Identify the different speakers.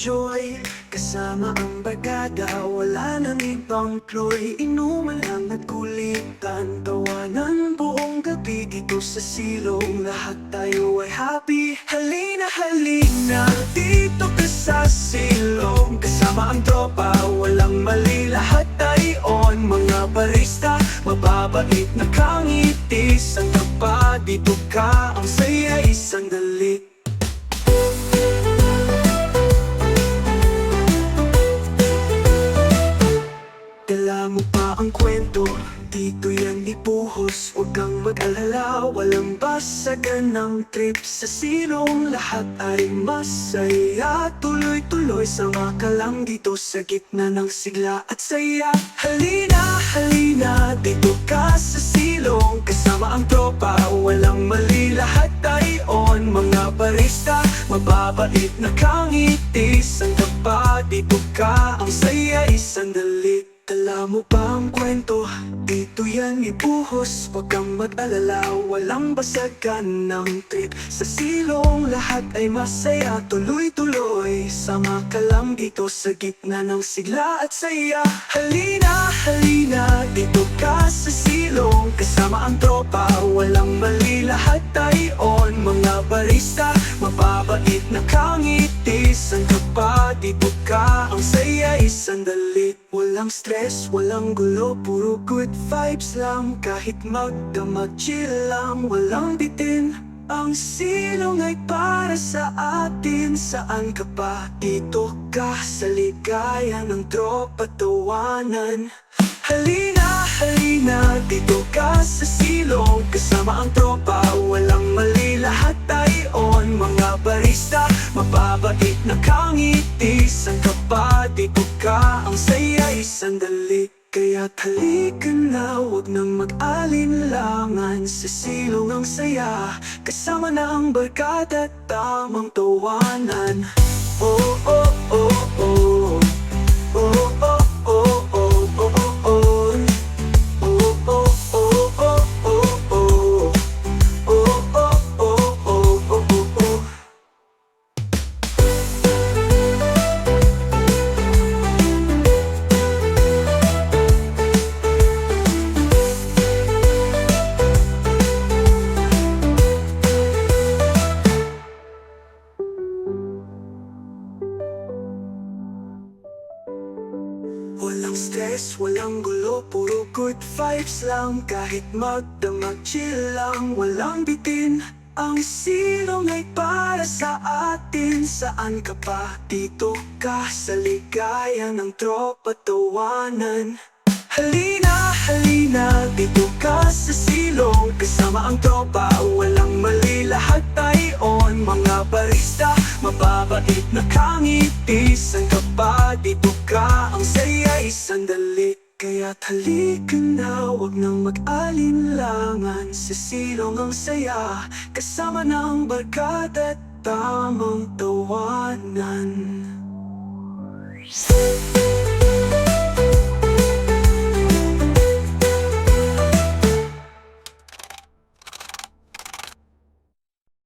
Speaker 1: enjoy kasama ang bagada, wala nang ibang ploy. Inuman lang at kulitan, tawanan buong gabi dito sa silong. Lahat tayo ay happy, halina halina dito ka sa silong. Kasama ang tropa, walang mali, lahat ay on. Mga barista, mababait na kangiti, saan pa dito ka, ang saya isang dali. Dala mo pa ang kwento, dito yan ibuhos. Huwag kang mag-alala, walang basagan ng trip sa silong. Lahat ay masaya, tuloy-tuloy, sama ka lang dito sa gitna ng sigla at saya. Halina, halina, dito ka sa silong. Kasama ang tropa, walang mali, lahat ay on. Mga barista, mababait na kangiti, saan ka pa dito ka, ang saya isang dali. Dala mo pa ang kwento, dito yan ibuhos. Huwag kang mag-alala, walang basagan ng trip sa silong. Lahat ay masaya, tuloy-tuloy, sama ka lang dito sa gitna ng sigla at saya. Halina, halina, dito ka sa silong. Kasama ang tropa, walang mali, lahat ay on. Mga barista, mababait na kangiti, saan ka pa dito ka, ang saya isang dali. Walang stress, walang gulo, puro good vibes lang. Kahit magdamag, chill lang, walang bitin. Ang silong ay para sa atin, saan ka pa dito ka, sa ligaya ng tropa tawanan. Halina, halina, dito ka sa silong. Kasama ang tropa, walang mali, lahat ay on. Mga barista, mababait na kangiti, saan ka pa dito ka, ang saya isang dali. Kaya't halika na, huwag nang mag-alinlangan, sa silong ang saya, kasama na ang barkada at tamang tawanan. Oh, oh, oh, oh. Oh, oh, oh, oh, oh, oh, oh. Oh, oh, oh, oh, oh, oh. Oh, oh, oh, oh, oh, oh. Walang stress, walang gulo, puro good vibes lang. Kahit magdamag, chill lang, walang bitin. Ang silong ay para sa atin, saan ka pa dito ka, sa ligaya ng tropa tawanan. Halina, halina, dito ka sa silong. Kasama ang tropa, walang mali, lahat ay on. Mga barista, mababait na kangiti, saan ka pa dito ka, ang saya isang dali. Kaya't halika na, huwag nang mag-alinlangan, sa silong ang saya, kasama ng barkada at tamang tawanan.